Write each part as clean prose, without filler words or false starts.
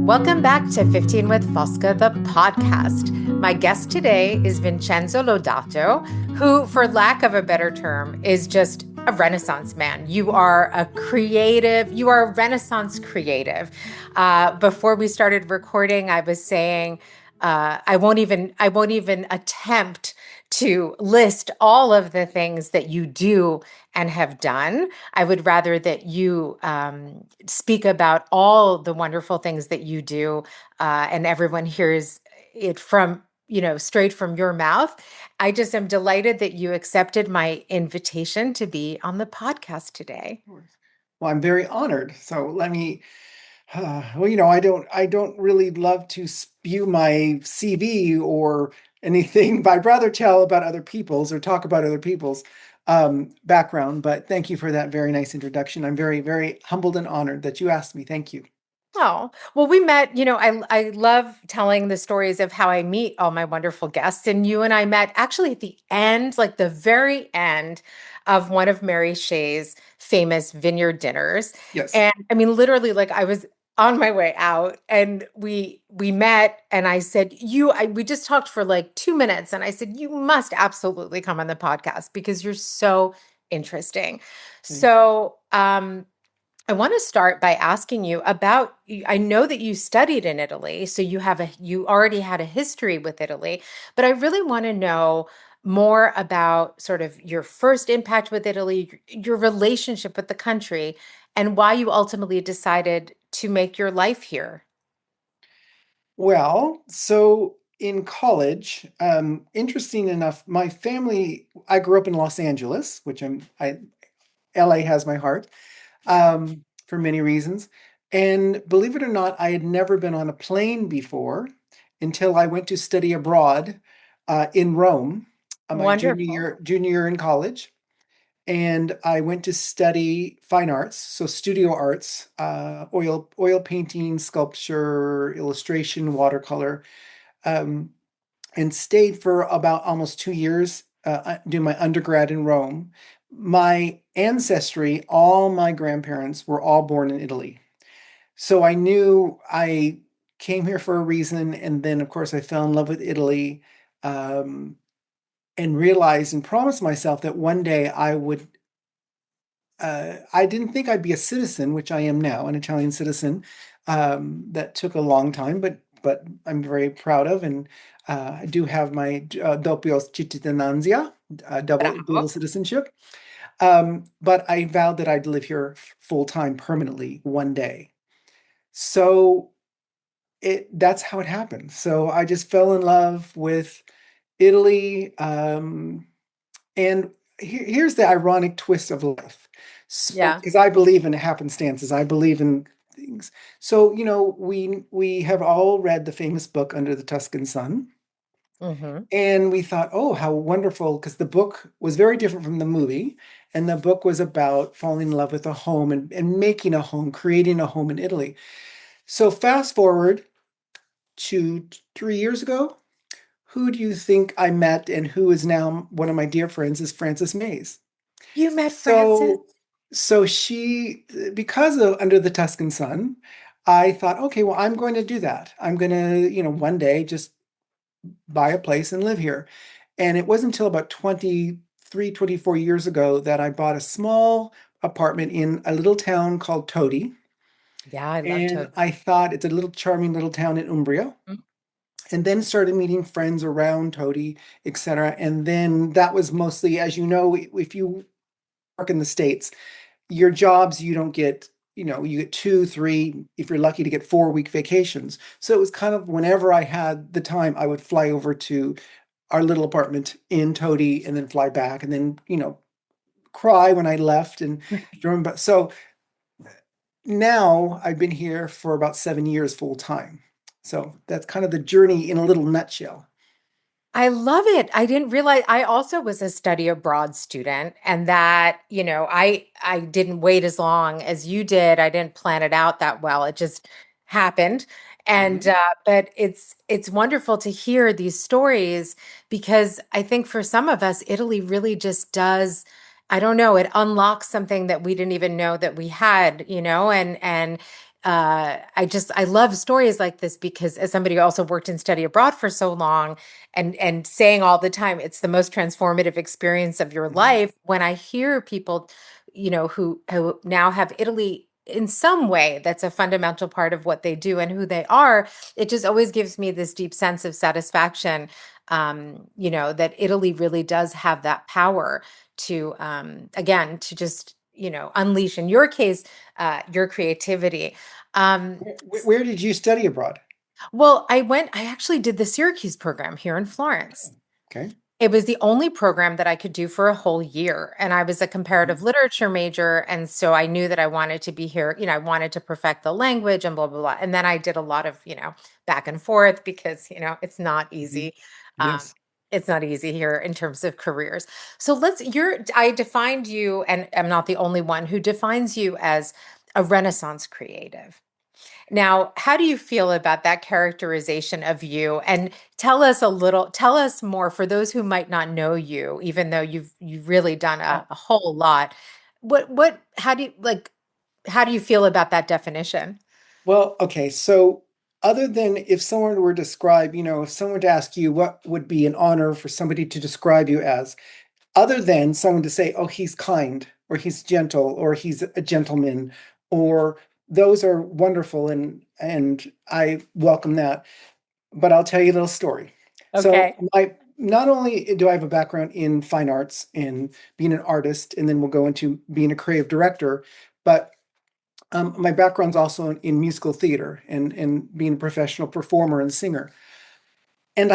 Welcome back to 15 with Fosca, the podcast. My guest today is Vincenzo Lodato, who, for lack of a better term, is just a Renaissance man. You are a creative, you are a Renaissance creative. Before we started recording, I was saying, I won't even attempt to list all of the things that you do and have done. I would rather that you speak about all the wonderful things that you do, and everyone hears it from, straight from your mouth. I just am delighted that you accepted my invitation to be on the podcast today. Well, I'm very honored. So let me. I don't really love to spew my CV or anything, but I'd rather tell about other people's or talk about other people's background. But thank you for that very nice introduction. I'm very, very humbled and honored that you asked me. Thank you. Oh, well, we met, I love telling the stories of how I meet all my wonderful guests. And you and I met actually at the end, like the very end of one of Mary Shea's famous vineyard dinners. Yes. And I mean, literally, like I was on my way out and we met and I said, we just talked for like 2 minutes. And I said, you must absolutely come on the podcast because you're so interesting. Thank So, I want to start by asking you about, I know that you studied in Italy, so you already had a history with Italy, but I really want to know more about sort of your first impact with Italy, your relationship with the country, and why you ultimately decided to make your life here. Well, so in college, interesting enough, my family, I grew up in Los Angeles, LA has my heart. For many reasons. And believe it or not, I had never been on a plane before until I went to study abroad in Rome, my Wonderful. junior year in college. And I went to study fine arts, so studio arts, oil painting, sculpture, illustration, watercolor, um, and stayed for about almost 2 years doing my undergrad in Rome. My ancestry, all my grandparents were all born in Italy. So I knew I came here for a reason. And then, of course, I fell in love with Italy, um, and realized and promised myself that one day I would. I didn't think I'd be a citizen, which I am now, an Italian citizen. That took a long time, but I'm very proud of, and I do have my doppio cittadinanza, dual Bravo. citizenship. But I vowed that I'd live here full time permanently one day. So that's how it happened. So I just fell in love with Italy. And here's the ironic twist of life. So, Yeah. because I believe in happenstances, I believe in things. So, we have all read the famous book Under the Tuscan Sun, Hmm. and we thought, oh, how wonderful, because the book was very different from the movie, and the book was about falling in love with a home and making a home, creating a home in Italy. So, fast forward to 3 years ago, who do you think I met and who is now one of my dear friends is Frances Mays. You met Francis? So, so she, because of Under the Tuscan Sun, I thought, okay, well, I'm going to do that. I'm going to, one day just buy a place and live here. And it wasn't until about 23, 24 years ago that I bought a small apartment in a little town called Todi. Yeah, I love And Toad. I thought it's a little charming little town in Umbria. And then started meeting friends around Todi, etc. And then that was mostly, as you know, if you work in the States, your jobs, you don't get, you get 2, 3, if you're lucky to get 4 week vacations. So it was kind of whenever I had the time, I would fly over to our little apartment in Todi and then fly back and then, cry when I left and remember. So now I've been here for about 7 years full time. So that's kind of the journey in a little nutshell. I love it. I didn't realize I also was a study abroad student and that, I didn't wait as long as you did. I didn't plan it out that well. It just happened. And Mhm. but it's wonderful to hear these stories because I think for some of us Italy really just does I don't know, it unlocks something that we didn't even know that we had, I love stories like this because as somebody who also worked and studied abroad for so long and saying all the time it's the most transformative experience of your Mhm. life, when I hear people, who now have Italy in some way that's a fundamental part of what they do and who they are, it just always gives me this deep sense of satisfaction, that Italy really does have that power to again to just unleash in your case your creativity. um Where did you study abroad? well, I actually did the Syracuse program here in Florence. Okay. It was the only program that I could do for a whole year, and I was a comparative Mhm. literature major, and so I knew that I wanted to be here, I wanted to perfect the language and blah blah blah. And then I did a lot of, back and forth because, it's not Mhm. easy. um Yes. it's not easy here in terms of careers. So I defined you, and I'm not the only one who defines you as a Renaissance creative. Now, how do you feel about that characterization of you? And tell us more for those who might not know you, even though you've really done Oh, a whole lot. How do you feel about that definition? well, okay. So, other than if someone were to describe, if someone were to ask you what would be an honor for somebody to describe you as, other than someone to say, oh, he's kind, or he's gentle, or he's a gentleman, or those are wonderful, and I welcome that. But I'll tell you a little story. So, Okay. my not only do I have a background in fine arts and being an artist, and then we'll go into being a creative director, but my background's also in musical theater and being a professional performer and singer. And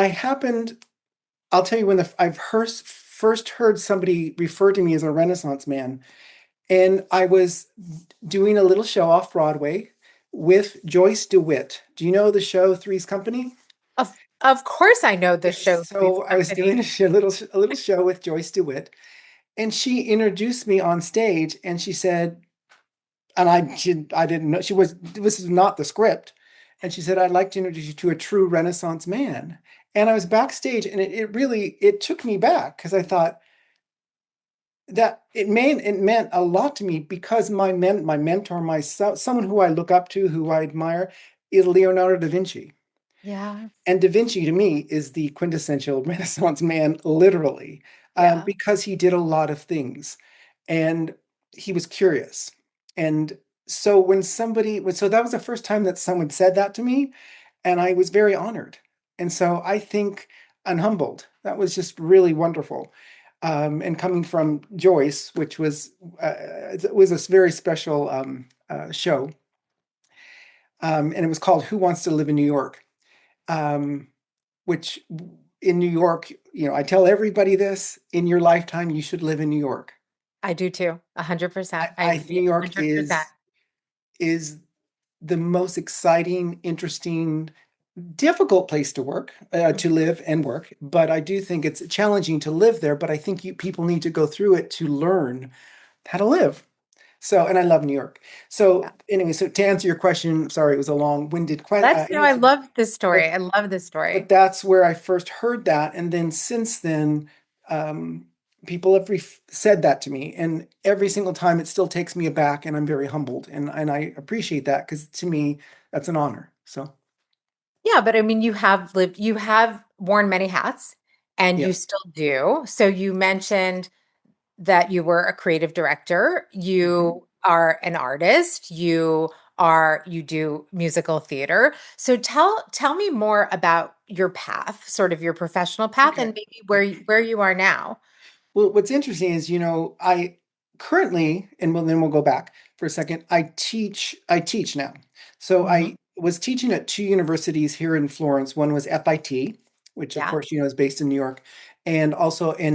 I'll tell you when I've first heard somebody refer to me as a Renaissance man, and I was doing a little show off Broadway with Joyce DeWitt. Do you know the show Three's Company? Of course I know the Yes. show Three's So I was Company. doing a little show with Joyce DeWitt, and she introduced me on stage, and she said, and I didn't know this is not the script, and she said, I'd like to introduce you to a true Renaissance man. And I was backstage, and it really it took me back because I thought that it meant a lot to me because my mentor, someone who I look up to, who I admire, is Leonardo da Vinci. Yeah, And Da Vinci, to me, is the quintessential Renaissance man, literally, yeah. because he did a lot of things, and he was curious. And so so that was the first time that someone said that to me, and I was very honored. And so I think and humbled. That was just really wonderful. And coming from Joyce, which it was a very special show, and it was called "Who Wants to Live in New York." Um, which in New York, I tell everybody this, in your lifetime, you should live in New York. I do too. 100%. I I think agree New York 100%. is the most exciting, interesting, difficult place to work, to live and work. But I do think it's challenging to live there. But I think people need to go through it to learn how to live. So, and I love New York. Yeah. So anyway, so to answer your question, sorry, it was a long-winded That's no, I answer, love this story. but I love this but story. that's where I first heard that. And then since then, um, people have said that to me. And every single time it still takes me aback and I'm very humbled. And I appreciate that because to me, that's an honor. So, Yeah, but I mean, you have worn many hats and you yes. still do. So you mentioned that you were a creative director, Mhm. you are an artist, you do musical theater. So tell me more about your path, sort of your professional path and Okay. maybe where you are now. Well, what's interesting is, I currently, and then we'll go back for a second. I teach now. So Hmm. I was teaching at two universities here in Florence. One was FIT, which of Yeah. course, is based in New York. And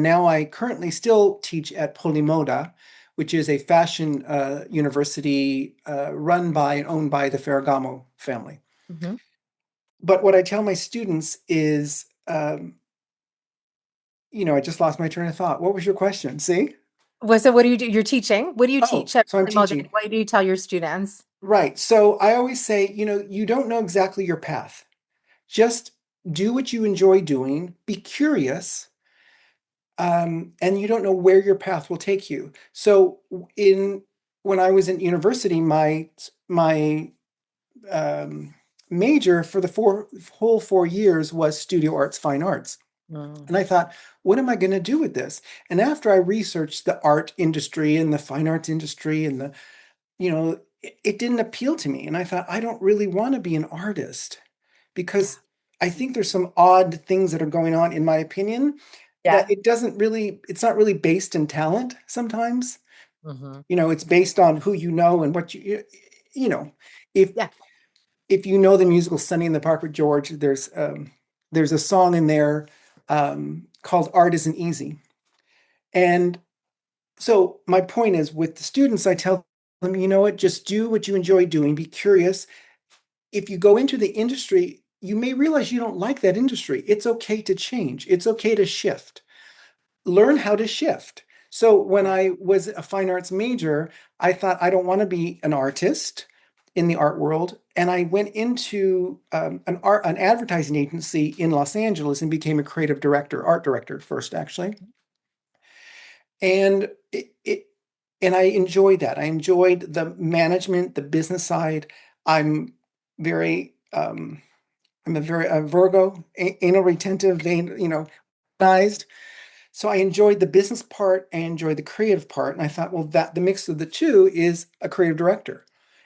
now I currently still teach at Polimoda, which is a fashion university run by and owned by the Ferragamo family. Hmm. But what I tell my students is, I just lost my train of thought. What was your question? See? Well, so what do you do? You're teaching. What do you Oh, teach at so I'm Polimoda? teaching. What do you tell your students? Right. So I always say, you don't know exactly your path. Just do what you enjoy doing, be curious, and you don't know where your path will take you. So in when I was in university, my um, major for the whole 4 years was studio arts, fine arts. Mm. And I thought, what am I going to do with this? And after I researched the art industry and the fine arts industry and it didn't appeal to me. And I thought, I don't really want to be an artist Yeah. because I think there's some odd things that are going on, in my opinion, that Yeah. it's not really based in talent sometimes. Hmm. It's based on who you know and what you know, if Yeah. if you know the musical Sunny in the Park with George, there's a song in there called Art Isn't Easy. And so my point is with the students, I tell them, you know what, just do what you enjoy doing, be curious. If you go into the industry, you may realize you don't like that industry. It's okay to change. It's okay to shift. Learn how to shift. So when Yeah. I was a fine arts major, I thought I don't want to be an artist in the art world, and I went into an advertising agency in Los Angeles and became a creative director, art director first, actually. And and I enjoyed that. I enjoyed the management, the business side. I'm very I'm a Virgo, anal retentive, vein, organized. So I enjoyed the business part and enjoyed the creative part. And I thought, well, that the mix of the two is a creative director.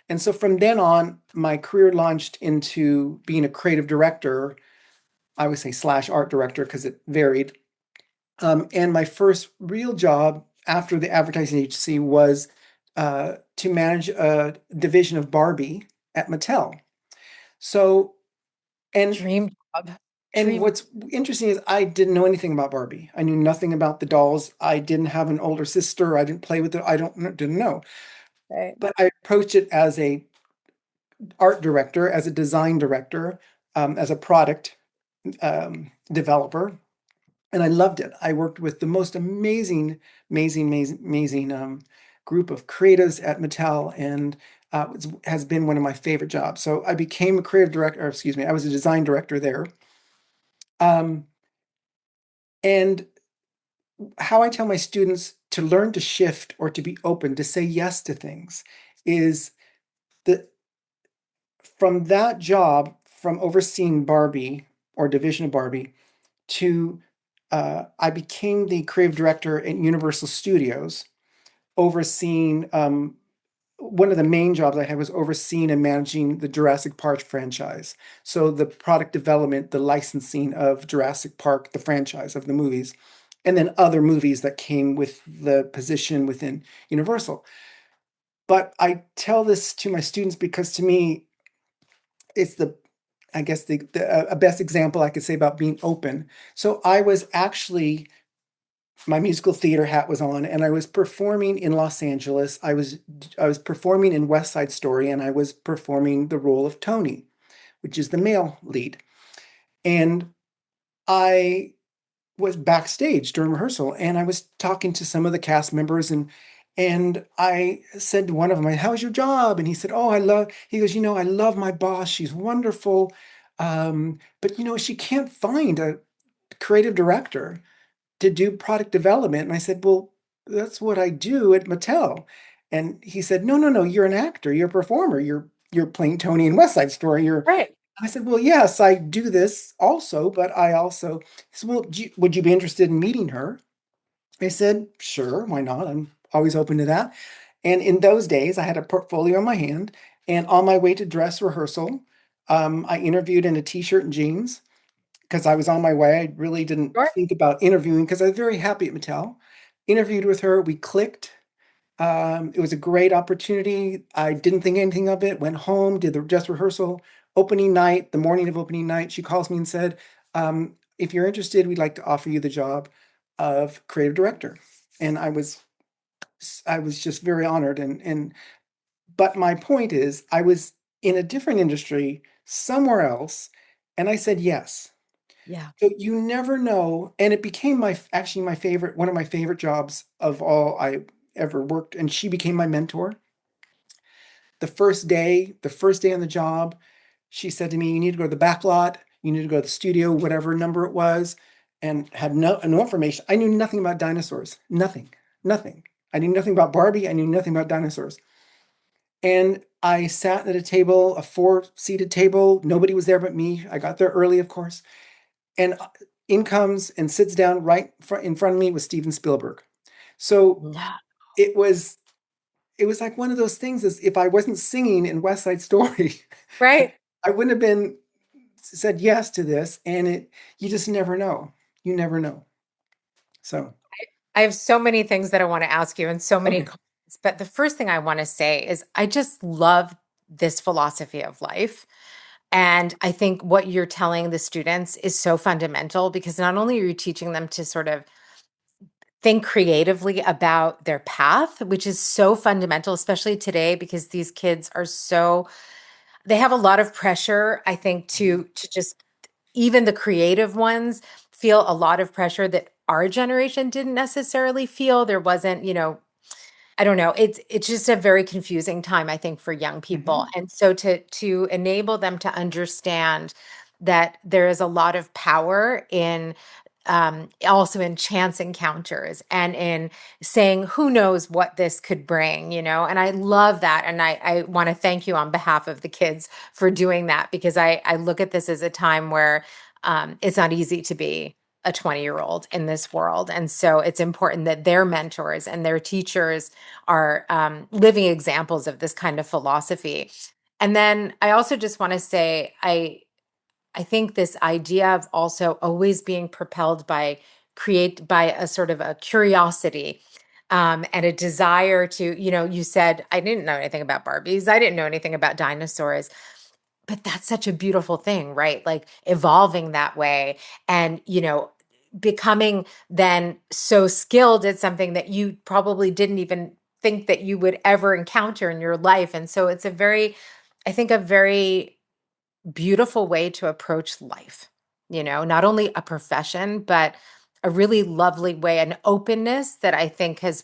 And so from then on, my career launched into being a creative director. I would say slash art director because it varied. And my first real job after the advertising agency was to manage a division of Barbie at Mattel. So, and Dream job. and Dream. what's interesting is I didn't know anything about Barbie. I knew nothing about the dolls. I didn't have an older sister. I didn't play with it. Didn't know. Right. But I approached it as a art director, as a design director, as a product developer, and I loved it. I worked with the most amazing group of creatives at Mattel, and has been one of my favorite jobs. So I became a creative director, or excuse me, I was a design director there. Um, and how I tell my students to learn to shift or to be open, to say yes to things, is that from that job, from overseeing Barbie or division of Barbie to I became the creative director at Universal Studios, overseeing one of the main jobs I had was overseeing and managing the Jurassic Park franchise. So the product development, the licensing of Jurassic Park, the franchise of the movies, and then other movies that came with the position within Universal. But I tell this to my students because to me, it's I guess the a best example I could say about being open. So I was actually my musical theater hat was on and I was performing in Los Angeles. I was performing in West Side Story and I was performing the role of Tony, which is the male lead. And I was backstage during rehearsal and I was talking to some of the cast members and I said to one of them, "How was your job?" And he said, "Oh, he goes, I love my boss. She's wonderful. But she can't find a creative director to do product development." And I said, "Well, that's what I do at Mattel." And he said, "No, no, no, you're an actor, you're a performer, you're playing Tony in West Side Story. You're." Right. I said, "Well, yes, I do this also, but I also." He said, "Well, would you be interested in meeting her?" I said, "Sure, why not? I'm always open to that." And in those days, I had a portfolio in my hand, and on my way to dress rehearsal, I interviewed in a t-shirt and jeans because I was on my way. I really didn't Sure. think about interviewing because I was very happy at Mattel. Interviewed with her, we clicked. It was a great opportunity. I didn't think anything of it. Went home, did the dress rehearsal. Opening night, the morning of opening night, she calls me and said, "If you're interested, we'd like to offer you the job of creative director." And I was just very honored. But my point is, I was in a different industry somewhere else, and I said yes. Yeah. So you never know, and it became actually my favorite, one of my favorite jobs of all I ever worked, and she became my mentor. The first day on the job, she said to me, "You need to go to the back lot, you need to go to the studio, whatever number it was." and had no information. I knew nothing about dinosaurs. Nothing. I knew nothing about Barbie. I knew nothing about dinosaurs. And I sat at a table, a four-seated table. Nobody was there but me. I got there early, of course. And in comes and sits down right in front of me was Steven Spielberg. So No. it was like one of those things, as if I wasn't singing in West Side Story, Right. I wouldn't have been said yes to this. And you just never know. You never know. So, I have so many things that I want to ask you and so many okay. comments, but the first thing I want to say is I just love this philosophy of life. And I think what you're telling the students is so fundamental because not only are you teaching them to sort of think creatively about their path, which is so fundamental, especially today, because these kids are so, they have a lot of pressure, I think, to just even the creative ones feel a lot of pressure that our generation didn't necessarily feel. There wasn't, I don't know. It's just a very confusing time, I think, for young people. Mhm. And so to enable them to understand that there is a lot of power in also in chance encounters and in saying who knows what this could bring, and I love that. And I want to thank you on behalf of the kids for doing that because I look at this as a time where it's not easy to be a 20-year-old in this world. And so it's important that their mentors and their teachers are living examples of this kind of philosophy. And then I also just want to say, I think this idea of also always being propelled by a sort of a curiosity and a desire to, you said, I didn't know anything about Barbies. I didn't know anything about dinosaurs, but that's such a beautiful thing, right? Like evolving that way and, becoming then so skilled at something that you probably didn't even think that you would ever encounter in your life. And so it's I think, a very beautiful way to approach life, not only a profession, but a really lovely way, an openness that I think has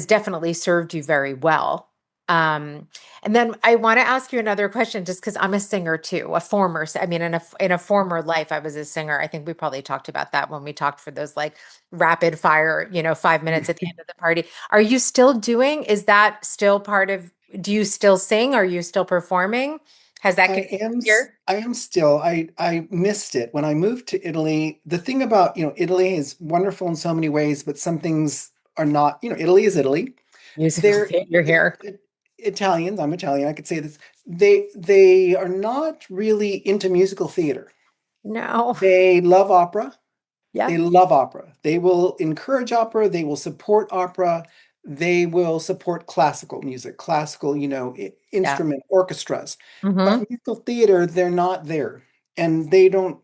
definitely served you very well. Um, and then I want to ask you another question, just because I'm a singer too, a former. I mean, in a former life, I was a singer. I think we probably talked about that when we talked for those like rapid fire, 5 minutes at the end of the party. Are you still doing? Is that still part of? Do you still sing? Are you still performing? Has that continued here? I am still, I missed it when I moved to Italy. The thing about, Italy is wonderful in so many ways, but some things are not, Italy is Italy. Musical They're theater here. Italians, I'm Italian, I could say this. They are not really into musical theater. No. They love opera. They Yep. love opera. They will encourage opera. They will support opera. They will support classical music, classical, Yeah. instrument orchestras. But Hmm. musical theater, they're not there. And they don't,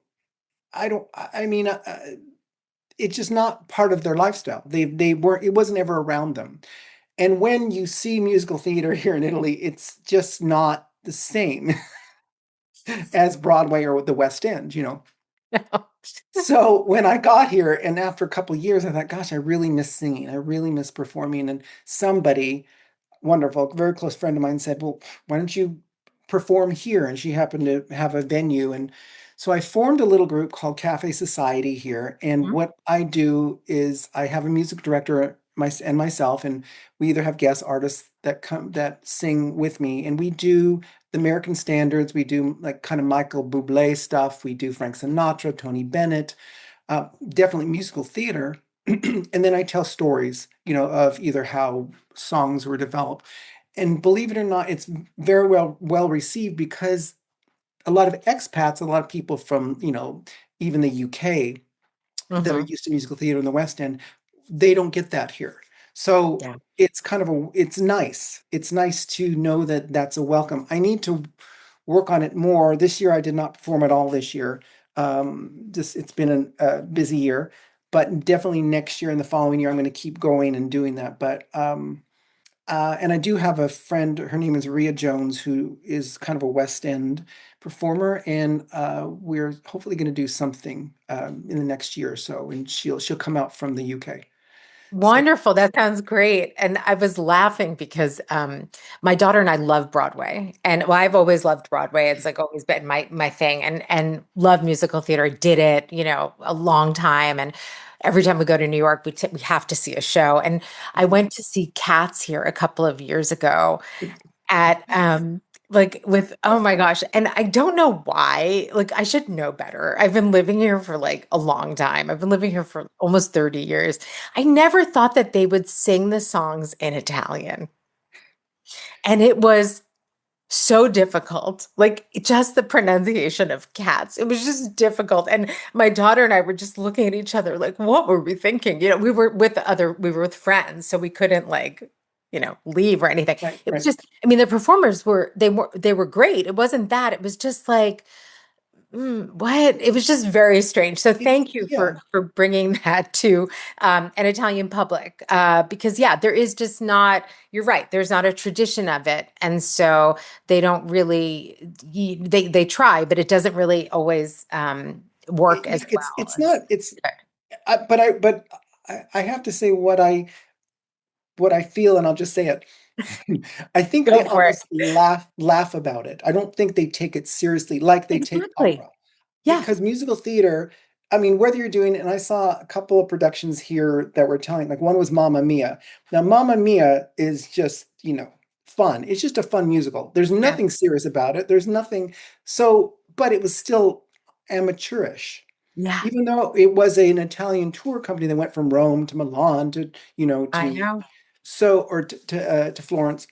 I don't, I mean, it's just not part of their lifestyle. They weren't, it wasn't ever around them. And when you see musical theater here in Italy, it's just not the same as Broadway or the West End. So when I got here and after a couple of years, I thought, gosh, I really miss singing. I really miss performing. And somebody wonderful, very close friend of mine said, well, why don't you perform here? And she happened to have a venue. And so I formed a little group called Cafe Society here. And what I do is I have a music director and myself, and we either have guest artists that sing with me, and we do the American standards. We do like kind of Michael Bublé stuff. We do Frank Sinatra, Tony Bennett, definitely musical theater. And then I tell stories, of either how songs were developed. And believe it or not, it's very well received because a lot of expats, a lot of people from, even the UK that are Hmm. used to musical theater in the West End, they don't get that here. So Yeah. it's kind of it's nice. It's nice to know that that's a welcome. I need to work on it more. This year I did not perform at all this year. Just it's been a busy year, but definitely next year and the following year I'm going to keep going and doing that. But and I do have a friend, her name is Rhea Jones, who is kind of a West End performer, and we're hopefully going to do something in the next year or so, and she'll come out from the UK. So Wonderful. That sounds great. And I was laughing because my daughter and I love Broadway. And well, I've always loved Broadway. It's like always been my thing and love musical theater. Did it, a long time. And every time we go to New York, we have to see a show. And I went to see Cats here a couple of years ago at like with oh my gosh, and I don't know why, like I should know better. I've been living here for like a long time. I've been living here for almost 30 years. I never thought that they would sing the songs in Italian. And it was so difficult. Like just the pronunciation of cats. It was just difficult. And my daughter and I were just looking at each other like, what were we thinking? We were with friends, so we couldn't like, leave or anything. right, It was right. just, I mean, the performers were great. It wasn't that. It was just like, what? It was just very strange. So thank you Yeah, for bringing that to an Italian public, because yeah, there is just not. You're right. There's not a tradition of it, and so they don't really. They try, but it doesn't really always work as well it's as. not it's but I have to say what I feel, and I'll just say it. I think Go they for it. almost laugh about it. I don't think they take it seriously like they take Exactly. opera. Yeah. Because musical theater, I mean, whether you're doing, and I saw a couple of productions here that were telling, like one was Mamma Mia. Now, Mamma Mia is just, fun. It's just a fun musical. There's Yeah. nothing serious about it. There's nothing so, but it was still amateurish. Yeah. Even though it was an Italian tour company that went from Rome to Milan to, I to know. or to Florence.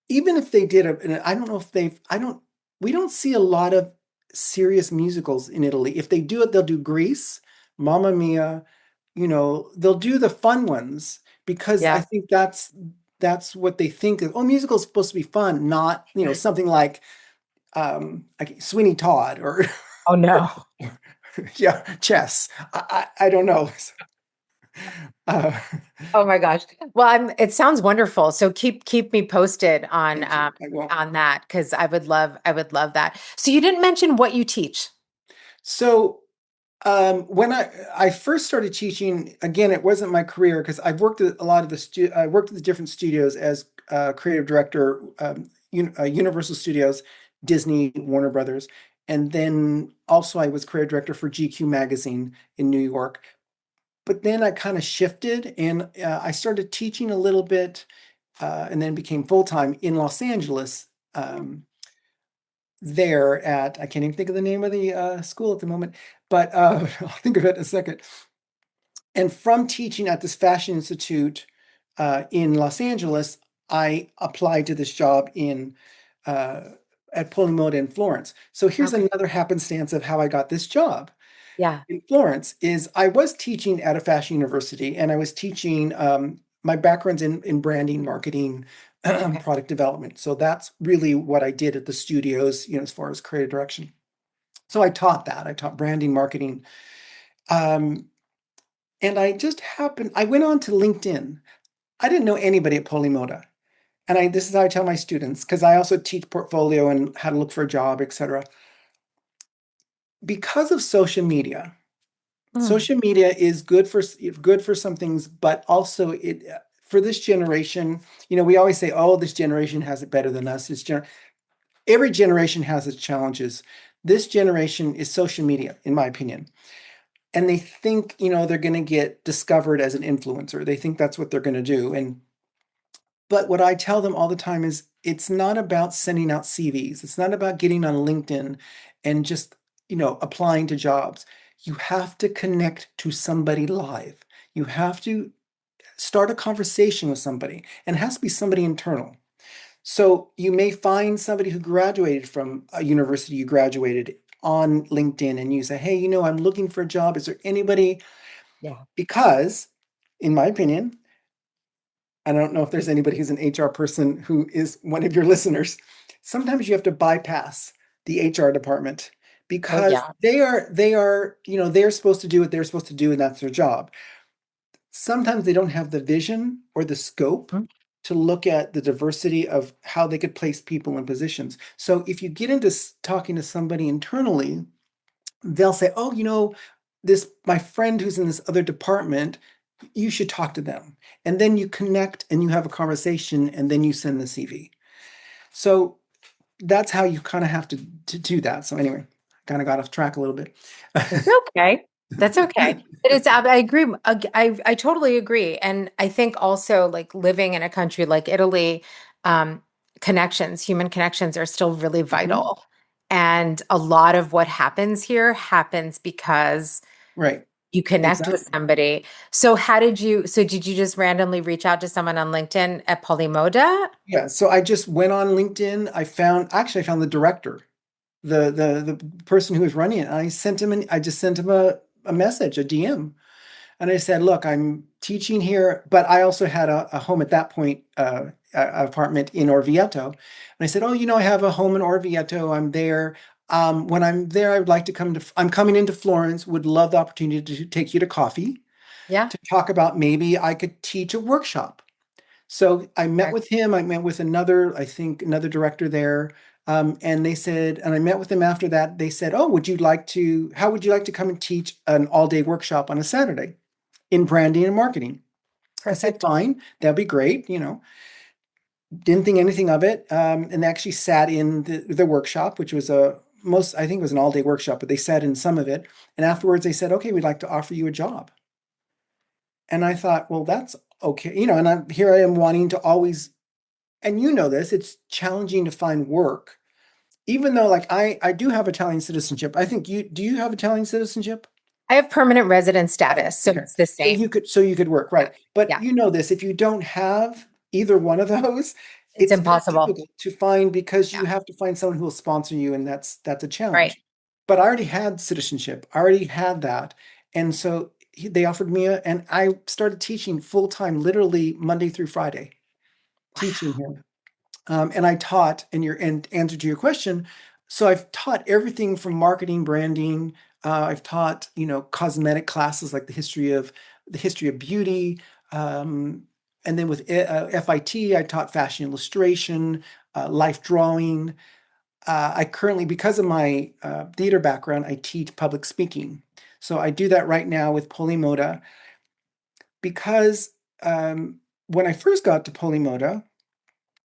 Even if they did and I don't know if they've, I don't, we don't see a lot of serious musicals in Italy. If they do it, they'll do Grease, Mamma Mia, they'll do the fun ones because I Yeah. think that's what they think of. Oh, musical's supposed to be fun, not, something like Sweeney Todd or Oh no. yeah, chess. I don't know. Uh, Oh my gosh. Well, it sounds wonderful. So keep me posted Thank you. I will. on that because I would love that. So you didn't mention what you teach. So when I first started teaching, again, it wasn't my career because I've worked at a lot of I worked at the different studios as creative director, Universal Studios, Disney, Warner Brothers, and then also I was creative director for GQ magazine in New York. But then I kind of shifted and I started teaching a little bit, and then became full time in Los Angeles. There at I can't even think of the name of the school at the moment, but I'll think of it in a second. And from teaching at this fashion institute in Los Angeles, I applied to this job in uh, at Polimoda in Florence. So here's Okay. another happenstance of how I got this job Yeah. in Florence. Is I was teaching at a fashion university, and I was teaching. My background's in branding, marketing, Okay. product development. So that's really what I did at the studios, as far as creative direction. So I taught that. I taught branding, marketing. Um, and I went on to LinkedIn. I didn't know anybody at Polymoda. And this is how I tell my students, because I also teach portfolio and how to look for a job, etc. Because of social media, Mm, social media is good for some things, but also it for this generation, we always say, oh, this generation has it better than us. Every generation has its challenges. This generation is social media, in my opinion. And they think, they're going to get discovered as an influencer. They think that's what they're going to do. But what I tell them all the time is it's not about sending out CVs. It's not about getting on LinkedIn and just, applying to jobs. You have to connect to somebody live. You have to start a conversation with somebody, and it has to be somebody internal. So you may find somebody who graduated from a university you graduated on LinkedIn, and you say, hey, I'm looking for a job. Is there anybody? yeah. Because, in my opinion, I don't know if there's anybody who's an HR person who is one of your listeners. Sometimes you have to bypass the HR department Oh because yeah. they're supposed to do what they're supposed to do, and that's their job. Sometimes they don't have the vision or the scope Mm, to look at the diversity of how they could place people in positions. So if you get into talking to somebody internally, they'll say, "Oh, this my friend who's in this other department you should talk to them. And then you connect and you have a conversation and then you send the CV. So that's how you kind of have to do that. So anyway, kind of got off track a little bit. It's okay. That's okay. But I agree. I totally agree. And I think also like living in a country like Italy, um, human connections are still really Mhm. vital. And a lot of what happens here happens because Right. you connect with Exactly. somebody. So did you just randomly reach out to someone on LinkedIn at Polimoda? Yeah. So I just went on LinkedIn. I found the director, the person who was running it. I just sent him a message, a DM. And I said, look, I'm teaching here, but I also had a home at that point, apartment in Orvieto. And I said, oh, I have a home in Orvieto. I'm there. When I'm there, I would like to I'm coming into Florence, would love the opportunity to take you to coffee, Yeah. to talk about maybe I could teach a workshop. So I met Right. with him. I met with another, I think, another director there. And they said, and I met with them after that. They said, oh, how would you like to come and teach an all-day workshop on a Saturday in branding and marketing? I said, Perfect. fine, that'd be great. Didn't think anything of it. And they actually sat in the workshop, which was I think it was an all day workshop, but they sat in some of it. And afterwards they said, okay, we'd like to offer you a job. And I thought, well, that's okay. And here I am wanting to always, and this, it's challenging to find work. Even though like I do have Italian citizenship. I think do you have Italian citizenship? I have permanent resident Oh, status, so okay. it's the So same. you could work, Yeah. right. But Yeah. this, if you don't have either one of those, It's it's very impossible. difficult to find because Yeah. you have to find someone who will sponsor you, and that's a Right. challenge. But I already had citizenship. I already had that. And so they offered me and I started teaching full time, literally Monday through Friday, teaching Wow. here. And I taught, and answer to your question. So I've taught everything from marketing, branding. I've taught, cosmetic classes like the history of beauty. Um, and then with FIT, I taught fashion illustration, life drawing. I currently, because of my theater background, I teach public speaking. So I do that right now with Polimoda because when I first got to Polimoda,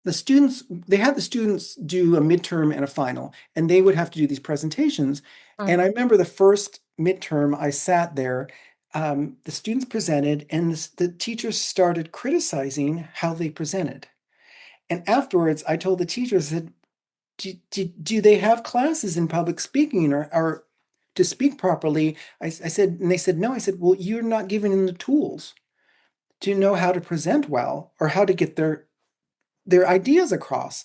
they had the students do a midterm and a final, and they would have to do these presentations. Mm. And I remember the first midterm I sat there, the students presented, and the teachers started criticizing how they presented. And afterwards, I told the teachers, I said, do they have classes in public speaking or to speak properly? I said, and they said, no. I said, well, you're not giving them the tools to know how to present well or how to get their ideas across.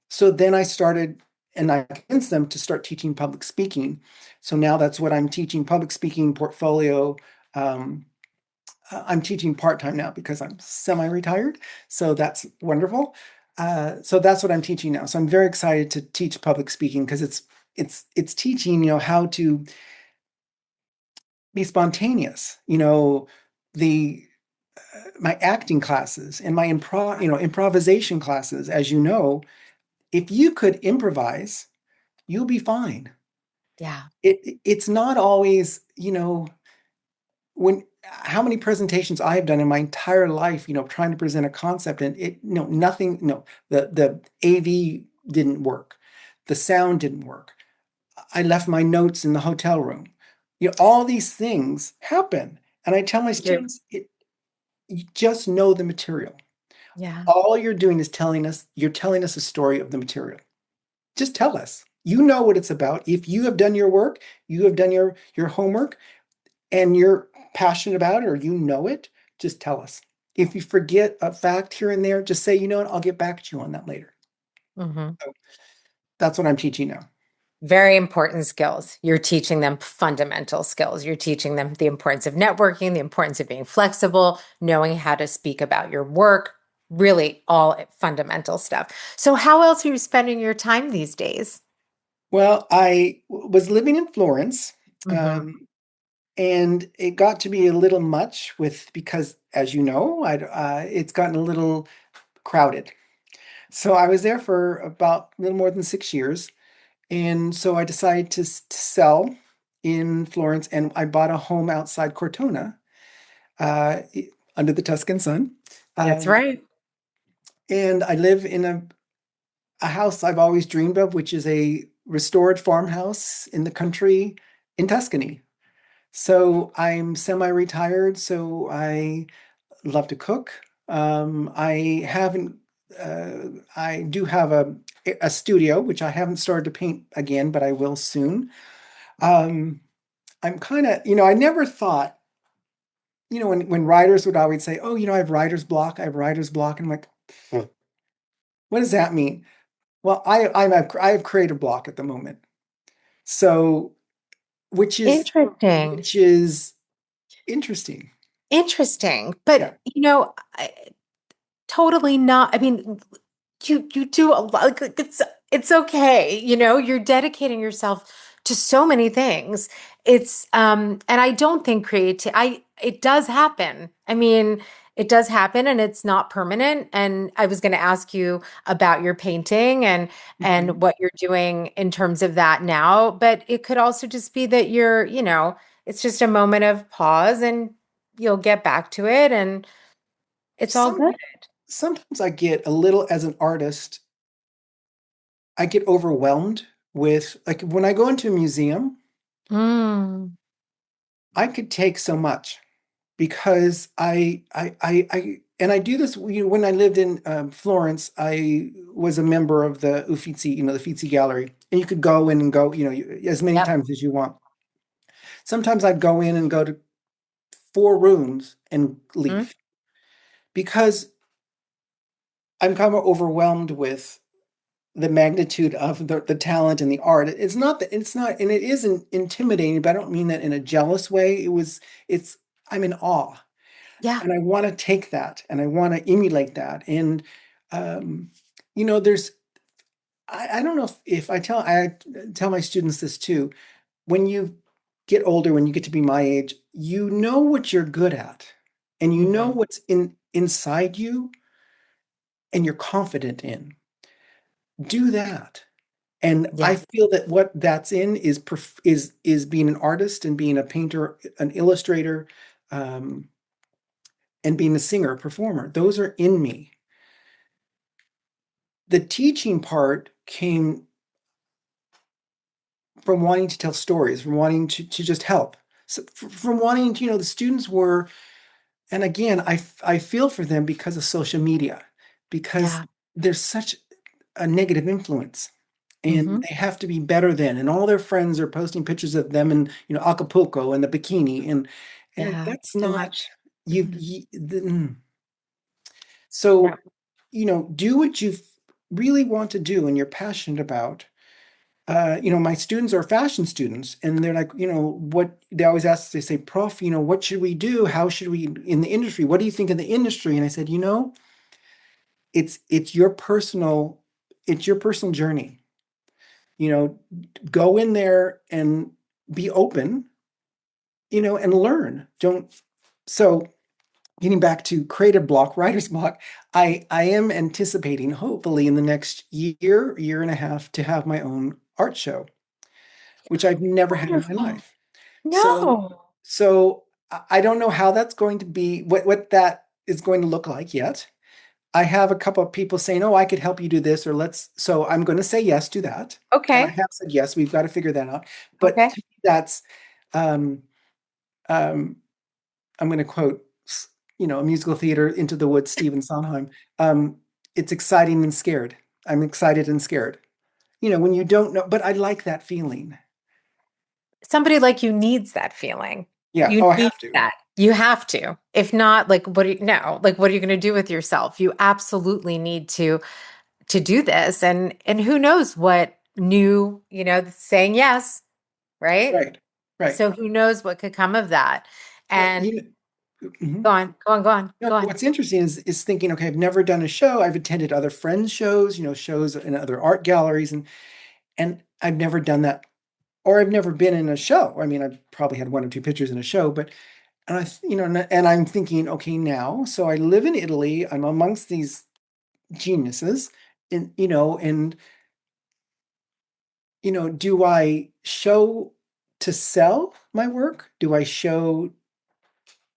So then I started and I convinced them to start teaching public speaking. So now that's what I'm teaching, public speaking portfolio. Um, I'm teaching part-time now because I'm semi-retired. So that's wonderful. So that's what I'm teaching now. So I'm very excited to teach public speaking because it's teaching, how to be spontaneous. The my acting classes and my improvisation classes, as you know, if you could improvise, you'll be fine. Yeah. It's not always, when how many presentations I have done in my entire life, trying to present a concept and nothing, no, the AV didn't work. The sound didn't work. I left my notes in the hotel room. All these things happen. And I tell my You do. students, you just know the material. Yeah. All you're doing is you're telling us a story of the material. Just tell us. You know what it's about. If you have done your work, you have done your homework, and you're passionate about it or you know it, just tell us. If you forget a fact here and there, just say, you know what, I'll get back to you on that later. Hmm. So that's what I'm teaching now. Very important skills. You're teaching them fundamental skills. You're teaching them the importance of networking, the importance of being flexible, knowing how to speak about your work, really all fundamental stuff. So, how else are you spending your time these days? Well, I was living in Florence, Hmm. um, and it got to be a little much because, as you know, it's gotten a little crowded. So I was there for about a little more than 6 years. And so I decided to sell in Florence and I bought a home outside Cortona. uh, under the Tuscan sun. That's Um, right. and I live in a house I've always dreamed of, which is a restored farmhouse in the country in Tuscany. So I'm semi-retired, so I love to cook. I haven't, I do have a studio, which I haven't started to paint again, but I will soon. Um, I'm kind of, I never thought, when writers would always say, oh, I have writer's block, I have writer's block. And I'm like, what does that mean? Well, I have creative block at the moment. So, which is, Interesting. which is interesting. Interesting. But, Yeah. totally not. I mean, you do a lot. Like, it's okay. You're dedicating yourself to so many things. And I don't think creative. It does happen. I mean, it does happen, and it's not permanent. And I was going to ask you about your painting and Mhm. what you're doing in terms of that now. But it could also just be that it's just a moment of pause, and you'll get back to it, and it's all Some good. Sometimes I get a little as an artist, I get overwhelmed with like when I go into a museum, Mm, I could take so much because and I do this, when I lived in Florence, I was a member of the Uffizi, the Uffizi Gallery, and you could go in and go, as many yep. times as you want. Sometimes I'd go in and go to 4 rooms and Mm, leave because I'm kind of overwhelmed with the magnitude of the talent and the art. It's not, and it isn't intimidating, but I don't mean that in a jealous way. I'm in awe, yeah. and I want to take that and I want to emulate that. And, um, there's, I don't know if I tell my students this too. When you get older, when you get to be my age, you know what you're good at and you know Mhm. what's inside you and you're confident in. Do that. And Yeah. I feel that what that's in is being an artist and being a painter, an illustrator, um, and being a singer, a performer. Those are in me. The teaching part came from wanting to tell stories, from wanting to just help. So from wanting to, the students were, and again, I feel for them because of social media, because Yeah. there's such a negative influence. And Hmm. they have to be better than, and all their friends are posting pictures of them in, Acapulco and the bikini, and Yeah. that's Too not much. you. Hmm. Yeah. So, do what you really want to do and you're passionate about. My students are fashion students, and they're like, what they always ask, they say, Prof, what should we do? How should we in the industry? What do you think of the industry? And I said, it's your personal journey. You know, go in there and be open, and learn. Don't so getting back to creative block, writer's block, I am anticipating, hopefully in the next year and a half, to have my own art show, which I've never had in my Wonderful. life. So No. so I don't know how that's going to be, what that is going to look like yet. I have a couple of people saying, "Oh, I could help you do this," or let's. So I'm going to say yes to that, and I Okay. have said yes. We've got to figure that out. But Okay. to me, that's, um, um, I'm going to quote, a musical theater, Into the Woods, Stephen Sondheim. Um, it's exciting and scared. I'm excited and scared. When you don't know, but I like that feeling. Somebody like you needs that feeling. Yeah. You Oh, I need have to. that. You have to. If not, like, what do you no, like, what are you going to do with yourself? You absolutely need to do this. And who knows what new, saying yes, right? Right. Right. So who knows what could come of that? Yeah. And Mhm. go on, go on, go on, No, go on. what's interesting is thinking, okay, I've never done a show. I've attended other friends' shows, shows in other art galleries, and I've never done that, or I've never been in a show. I mean, I've probably had one or two pictures in a show, but and and I'm thinking, okay, now, so I live in Italy. I'm amongst these geniuses, and do I show to sell my work? Do I show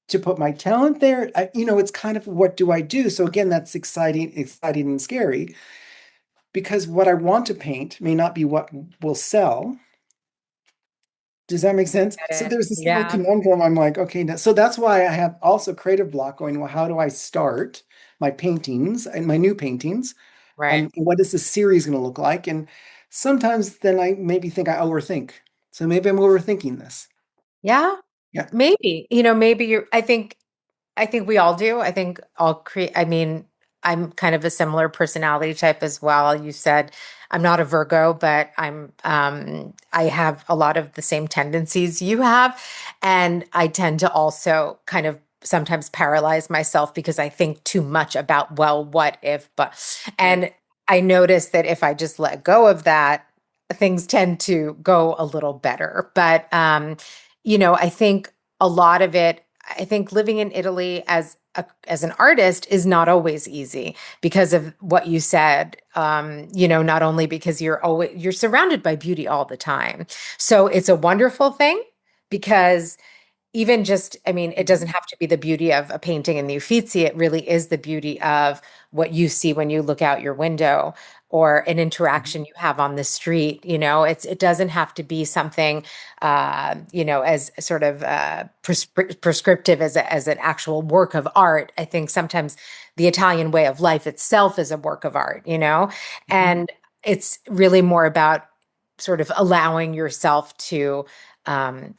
to put my talent there, it's kind of what do I do? So again, that's exciting and scary because what I want to paint may not be what will sell. Does that make sense? Get So it. there's this little Yeah. conundrum. I'm like, okay, so that's why I have also creative block going, well, how do I start my paintings and my new paintings? Right. What is the series going to look like? And sometimes then I maybe think I overthink. So maybe I'm overthinking this. Yeah. Yeah. Maybe, maybe I think we all do. I think I'll create, I mean, I'm kind of a similar personality type as well. You said I'm not a Virgo, but I have a lot of the same tendencies you have. And I tend to also kind of sometimes paralyze myself because I think too much about, well, what if, but, Right. and I notice that if I just let go of that, things tend to go a little better. But, I think a lot of it, I think living in Italy as an artist is not always easy because of what you said. Not only because you're surrounded by beauty all the time. So it's a wonderful thing because even just, I mean, it doesn't Mhm. have to be the beauty of a painting in the Uffizi. It really is the beauty of what you see when you look out your window or an Mhm. interaction you have on the street. It doesn't have to be something, as sort of prescriptive as an actual work of art. I think sometimes the Italian way of life itself is a work of art, Mhm. and it's really more about sort of allowing yourself to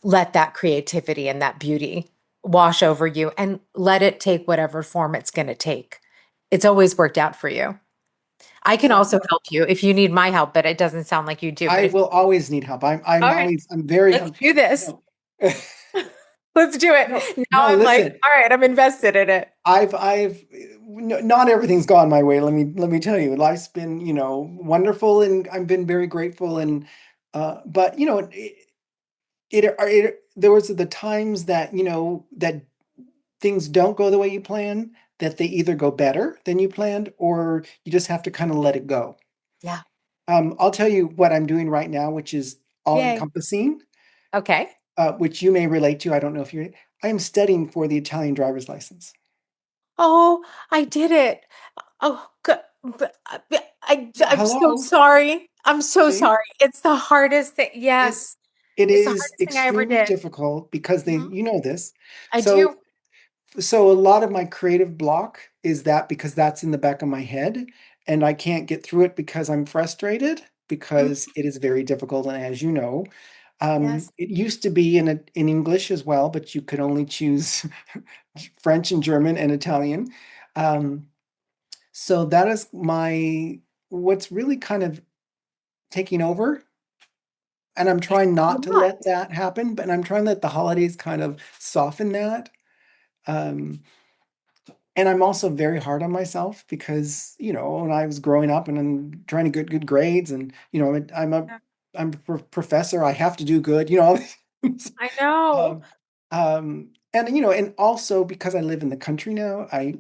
let that creativity and that beauty wash over you and let it take whatever form it's going to take. It's always worked out for you. I can Well, also help you if you need my help, but it doesn't sound like you do. But I if, will always need help. I'm all right, always I'm very let's do this. no. Let's do it. No, Now no, I'm like, listen. all right, I'm invested in it. I've not everything's gone my way. Let me tell you, life's been, wonderful and I've been very grateful and but there was the times that, that things don't go the way you plan, that they either go better than you planned or you just have to kind of let it go. Yeah. I'll tell you what I'm doing right now, which is all Yay. encompassing, Okay. which you may relate to. I don't know if you're, I am studying for the Italian driver's license. Oh, I did it. Oh, good. I'm so Hello, sorry. I'm so see? sorry. It's the hardest thing. It Yes. it It's the is hardest thing I ever extremely did. difficult because Mhm. you know this. I So do. so a lot of my creative block is that because that's in the back of my head and I can't get through it because I'm frustrated Mhm. because it is very difficult and as you know, Yes. it used to be in English as well, but you could only choose French and German and Italian. Um, so that is what's really kind of taking over. And I'm It's trying a not to lot. let that happen, but I'm trying to let the holidays kind of soften that. Um, and I'm also very hard on myself because, when I was growing up and I'm trying to get good grades and, Yeah. I'm a professor, I have to do good, all these things. I know. Um, and and also because I live in the country now, I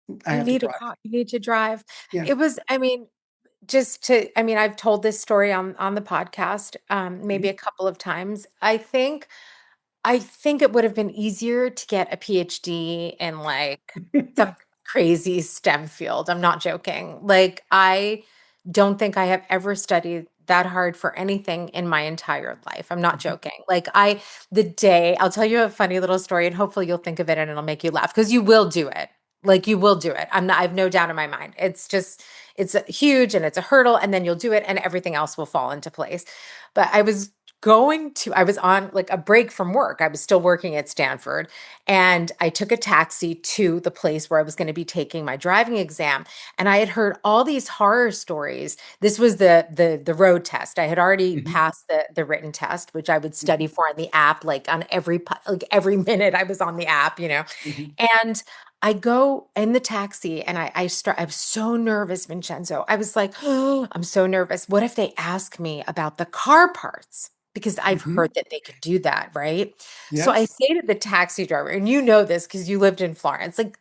You have to need a drive. car. You need to drive. Yeah. I mean, I've told this story on the podcast, maybe a Mhm. couple of times. I think it would have been easier to get a PhD in like some crazy STEM field. I'm not joking. Like, I don't think I have ever studied that hard for anything in my entire life. I'm not Mhm. joking. I'll tell you a funny little story and hopefully you'll think of it and it'll make you laugh because you will do it. Like, you will do it. I have no doubt in my mind. It's huge and it's a hurdle and then you'll do it and everything else will fall into place. But I was on like a break from work. I was still working at Stanford and I took a taxi to the place where I was going to be taking my driving exam. And I had heard all these horror stories. This was the road test. I had already Mhm. passed the written test, which I would study Mhm. for on the app, like on like every minute I was on the app. Mhm. And I go in the taxi and I was so nervous, Vincenzo. I was like, oh, I'm so nervous. What if they ask me about the car parts? Because I've Mhm. heard that they could do that, right? So I Yes. say to the taxi driver, and you know this because you lived in Florence, like,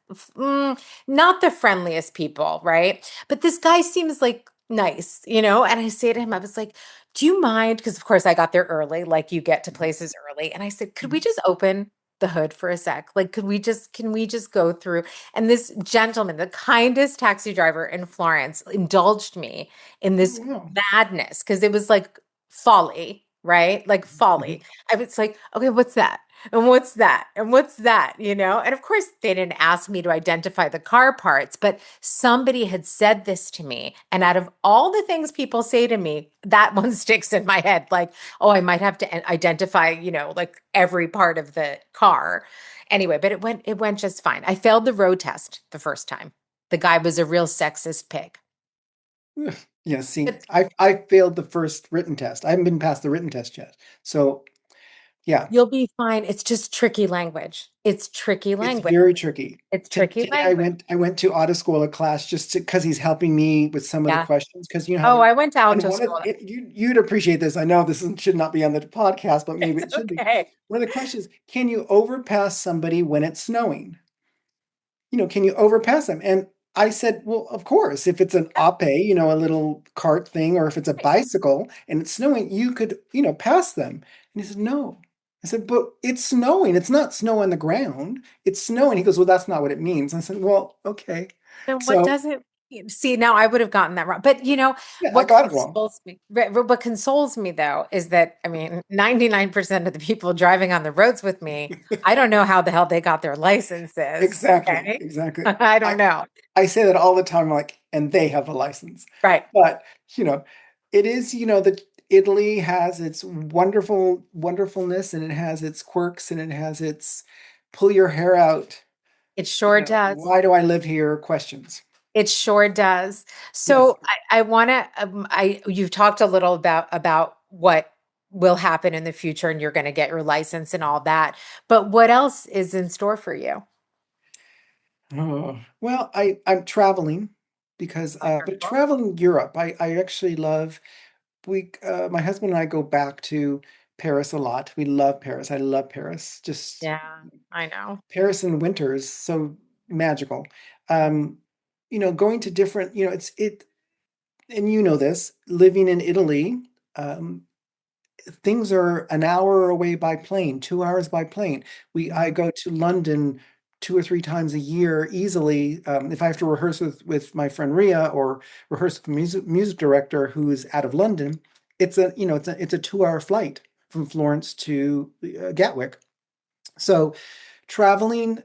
not the friendliest people, right? But this guy seems like nice. And I say to him, I was like, do you mind? Because, of course, I got there early, like you get to Mhm. places early. And I said, could we Mhm. just open the hood for a sec? Like, can we just go through? And this gentleman, the kindest taxi driver in Florence, indulged me in Oh, this wow. madness because it was like folly, right? Like Mhm. folly. I was like, okay, what's that? And what's that? And what's that? You know? And of course, they didn't ask me to identify the car parts, but somebody had said this to me. And out of all the things people say to me, that one sticks in my head. Like, oh, I might have to identify, like every part of the car. Anyway, but it went just fine. I failed the road test the first time. The guy was a real sexist pig. Yeah, see, But I failed the first written test. I haven't been past the written test yet. So yeah, you'll be fine. It's just tricky language. It's tricky it's language. very tricky. It's tricky Today I language. went to autoschola class just because he's helping me with some of the Yeah. questions because you know how Oh, they're I went to and auto one of school. you'd appreciate this. I know this should not be on the podcast, but maybe It's it should be. okay. One of the questions, can you overpass somebody when it's snowing? Can you overpass them? And I said, well, of course, if it's an ape, a little cart thing, or if it's a bicycle and it's snowing, you could, pass them. And he said, no. I said, but it's snowing. It's not snow on the ground. It's snowing. He goes, well, that's not what it means. I said, well, okay. Then what So does it mean? See, now I would have gotten that wrong. But yeah, I what got it wrong. consoles me, what consoles me though, is that I mean, 99% of the people driving on the roads with me, I don't know how the hell they got their licenses. Exactly, Okay. exactly. I I don't know. I say that all the time, like, and they have a license. Right. But, you know, it is, that Italy has its wonderfulness and it has its quirks and it has its pull your hair out, It sure does. why do I live here questions. It sure does. Yes. So I want to, you've talked a little about what will happen in the future and you're going to get your license and all that. But what else is in store for you? Oh, well, I'm traveling because but Wonderful. traveling Europe, I actually love my husband and I go back to Paris a lot. We love Paris. I love Paris. Just Yeah, I know. Paris in winter is so magical. Um, going to different, and this, living in Italy, um, things are an hour away by plane, 2 hours by plane. I Mhm. go to London 2 or 3 times a year easily. If I have to rehearse with my friend Ria or rehearse with a music director who is out of London, it's a 2 hour flight from Florence to Gatwick. So traveling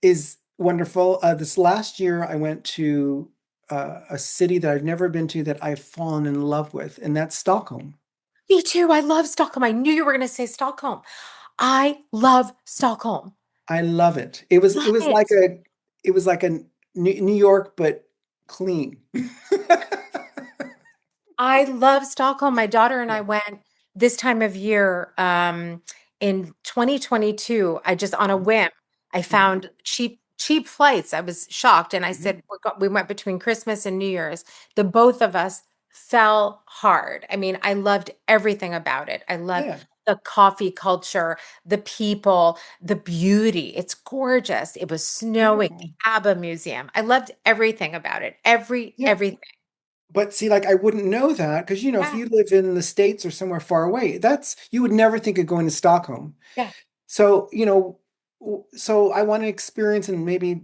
is wonderful. This last year, I went to a city that I've never been to that I've fallen in love with, and that's Stockholm. Me too. I love Stockholm. I knew you were going to say Stockholm. I love Stockholm. I love it. It was Love like it. a New York, but clean. I love Stockholm. My daughter and Yeah. I went this time of year in 2022. I just on a Mhm, whim, I mhm, found cheap flights. I was shocked and I mhm. said we went between Christmas and New Year's. The both of us fell hard. I mean, I loved everything about it. I loved Yeah, the coffee culture, the people, the beauty. It's gorgeous. It was snowing, beautiful. the ABBA museum. I loved everything about it. Yeah, Everything. but see, like I wouldn't know that because if Yeah. you live in the States or somewhere far away, you would never think of going to Stockholm. Yeah. So, so I want to experience and maybe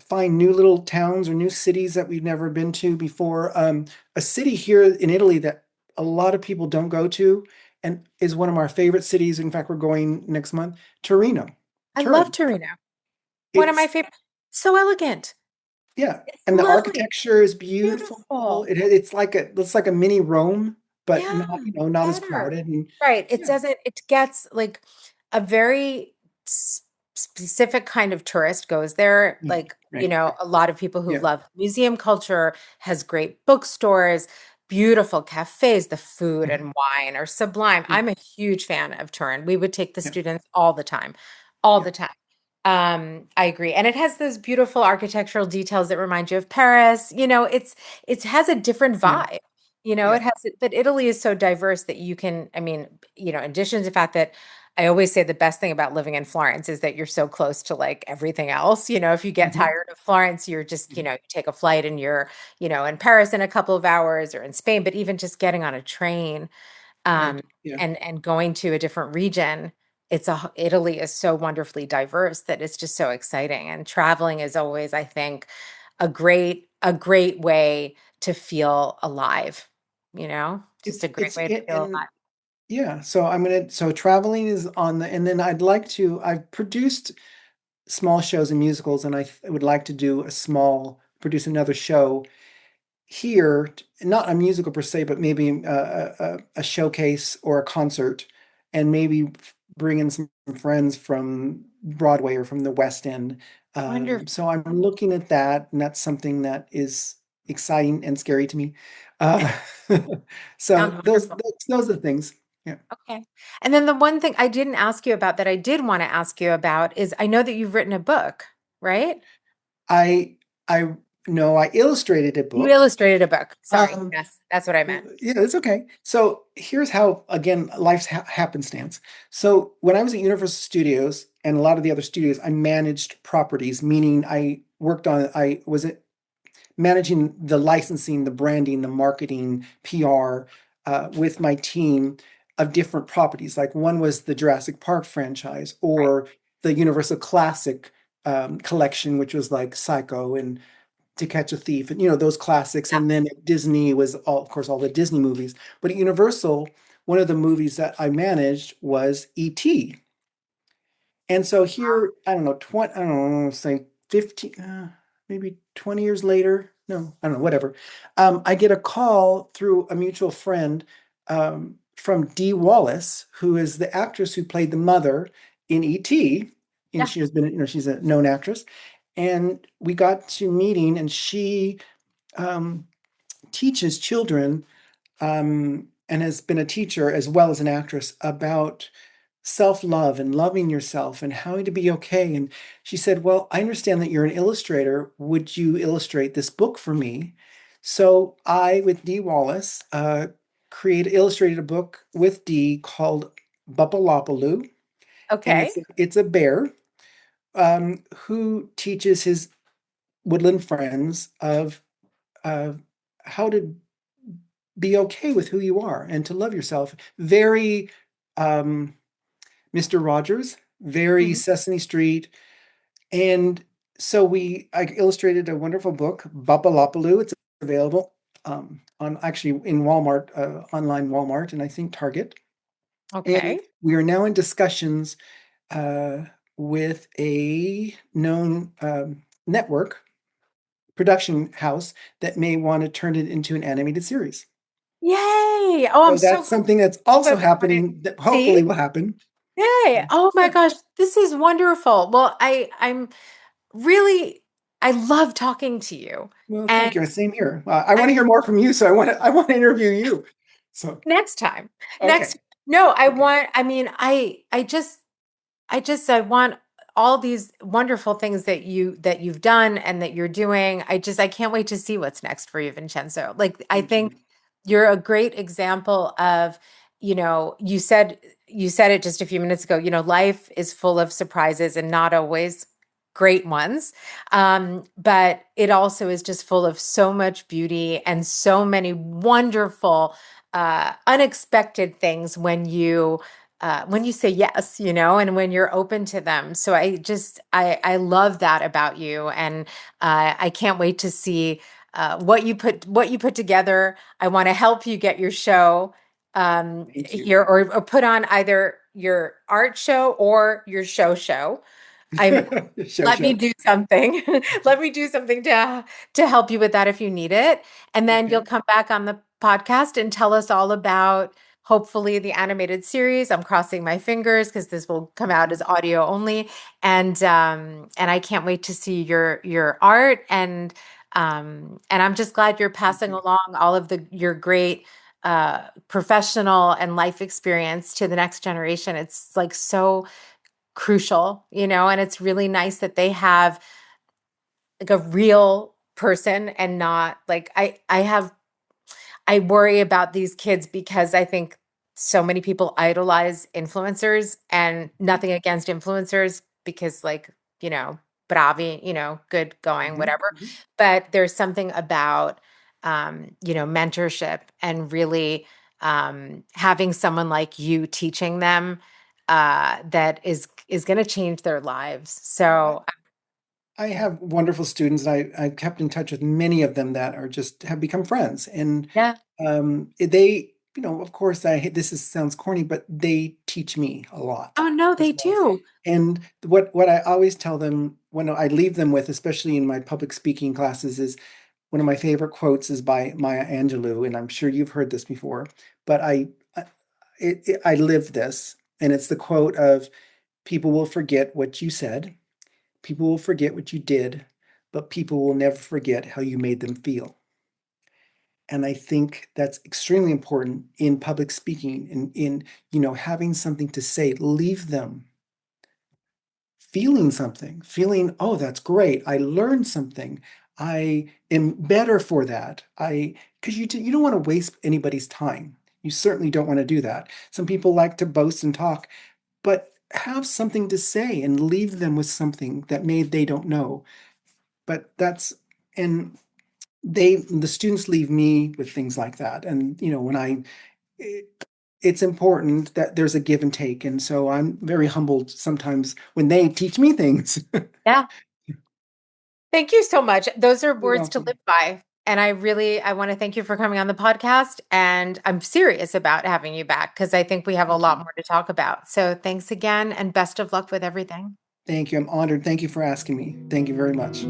find new little towns or new cities that we've never been to before. A city here in Italy that a lot of people don't go to and is one of our favorite cities. In fact, we're going next month, Torino. I love Turin. Torino. One of my It's favorite. So elegant. yeah, It's and the lovely. architecture is beautiful. Beautiful. It's like a mini Rome, but Yeah, not as better. crowded. And Right. It yeah, doesn't, it gets like a very specific kind of tourist goes there. yeah, Like, right, a lot of people who yeah, love museum culture, has great bookstores, beautiful cafes, the food mhm, and wine are sublime. yeah, I'm a huge fan of Turin. We would take the yeah, students all the time, all yeah, the time. I agree. And it has those beautiful architectural details that remind you of Paris. It has a different yeah, vibe. yeah, It has, but Italy is so diverse that you can, I mean, in addition to the fact that I always say the best thing about living in Florence is that you're so close to like everything else. If you get mhm, tired of Florence, you're just, mhm, you take a flight and you're, in Paris in a couple of hours or in Spain, but even just getting on a train, right, um, yeah, and going to a different region Italy is so wonderfully diverse that it's just so exciting. And traveling is always, I think, a great way to feel alive, just a great It's way to it feel and alive. yeah, so so traveling is on the, and then I've produced small shows and musicals, and I would like to produce another show here, not a musical per se, but maybe a showcase or a concert, and maybe bring in some friends from Broadway or from the West End. Wonderful. So I'm looking at that, and that's something that is exciting and scary to me. Uh, Sounds so wonderful. those are the things. Yeah. Okay. And then the one thing I didn't ask you about that I did want to ask you about is I know that you've written a book, right? I I know I illustrated a You book. illustrated a book. Sorry. Um, Yes, that's what I meant. Yeah, it's okay. So here's how, again, life's happenstance. So when I was at Universal Studios and a lot of the other studios, I managed properties, meaning I was managing the licensing, the branding, the marketing, PR, with my team of different properties. Like one was the Jurassic Park franchise, Right. or the Universal Classic collection, which was like Psycho and To Catch a Thief, and those classics. Yeah. And then at Disney was of course, all the Disney movies. But at Universal, one of the movies that I managed was E.T. And so here, I don't know, 20, I don't know, say 15, maybe 20 years later. No, I don't know, whatever. I get a call through a mutual friend, from Dee Wallace, who is the actress who played the mother in E.T. And Yeah. she has been, she's a known actress. And we got to meeting, and she um, teaches children, and has been a teacher as well as an actress, about self-love and loving yourself and how to be okay. And she said, well, I understand that you're an illustrator. Would you illustrate this book for me? So I, with Dee Wallace, illustrated a book with Dee called Bupalopaloo. And Okay. it's a bear, who teaches his woodland friends of how to be okay with who you are and to love yourself. Very um, Mr. Rogers, very Mhm. Sesame Street. And so I illustrated a wonderful book, Bapalopaloo. It's available on, actually, in Walmart, online Walmart, and I think Target. And Okay. we are now in discussions uh, with a known network production house that may want to turn it into an animated series. Yay. Oh, I'm So so that's glad something that's you also have put it. happening, that See? hopefully will happen. Yay. Oh my Yeah. gosh. This is wonderful. Well, I'm really, I love talking to you. Well, And thank you. Same here. I want I to hear more from you, so I want to interview you. So next time. okay, Next. No, I okay. want, I mean, I want all these wonderful things that you've done and that you're doing. I can't wait to see what's next for you, Vincenzo. Like I Thank think you. you're a great example of, you said it just a few minutes ago, life is full of surprises and not always great ones. But it also is just full of so much beauty and so many wonderful unexpected things when you say yes, and when you're open to them. So I love that about you, and I can't wait to see what you put together. I want to help you get your show Thank you. here, or put on either your art show or your show. I'm Show Let me show. do something. Let me do something to help you with that if you need it. And then you'll Okay. come back on the podcast and tell us all about hopefully the animated series. I'm crossing my fingers because this will come out as audio only. And I can't wait to see your art, and I'm just glad you're Thank passing you. along all of your great professional and life experience to the next generation. It's like so crucial, and it's really nice that they have like a real person and not like I worry about these kids because I think so many people idolize influencers, and nothing against influencers because bravi, good going, Mhm, whatever. mhm. But there's something about mentorship and really having someone like you teaching them that is going to change their lives. I, So I have wonderful students. I've kept in touch with many of them that are just have become friends. And yeah. they, of course, this sounds corny, but they teach me a lot Oh no, as they well. do. And what I always tell them when I leave them with, especially in my public speaking classes, is one of my favorite quotes is by Maya Angelou, and I'm sure you've heard this before, but I live this, and it's the quote of people will forget what you said, people will forget what you did, but people will never forget how you made them feel. And I think that's extremely important in public speaking, in having something to say. Leave them feeling something, feeling, oh, that's great. I learned something. I am better for that. Because you don't want to waste anybody's time. You certainly don't want to do that. Some people like to boast and talk, but have something to say and leave them with something that maybe they don't know. But and the students leave me with things like that. And, it, it's important that there's a give and take. And so I'm very humbled sometimes when they teach me things. Yeah. Thank you so much. Those are You're words to welcome. live by. And I want to thank you for coming on the podcast. And I'm serious about having you back because I think we have a Thank lot you. more to talk about. So thanks again and best of luck with everything. Thank you. I'm honored. Thank you for asking me. Thank you very much.